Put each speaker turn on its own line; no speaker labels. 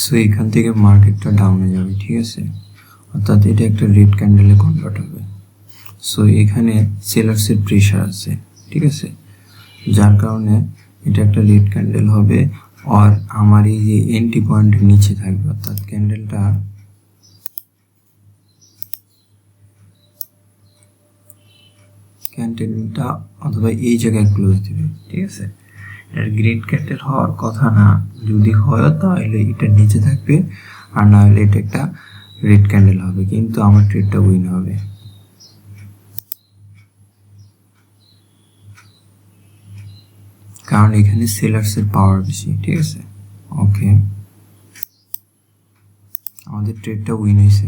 So এখান থেকে মার্কেটটা ডাউনে যাবে, ঠিক আছে, অর্থাৎ এটা একটা রেড ক্যান্ডেলে কনভার্ট হবে। সো এখানে সেলার্সের প্রেশার আছে, ঠিক আছে, যার কারণে এটা একটা রেড ক্যান্ডেল হবে। আর আমার এই যে এন্ট্রি পয়েন্টের নিচে থাকবে, অর্থাৎ ক্যান্ডেলটা অথবা এই জায়গায় ক্লোজ দিবে, ঠিক আছে। এর গ্রিন ক্যান্ডেল হওয়ার কথা না, যদি হয় তাহলে এটা নিচে থাকবে, আর না হলে এটা একটা রেড ক্যান্ডেল হবে, কিন্তু আমার ট্রেডটা উইন হবে। কারণ এখানে সেলার্সের পাওয়ার বেশি, ঠিক আছে। ওকে, আমাদের ট্রেডটা উইন হয়েছে।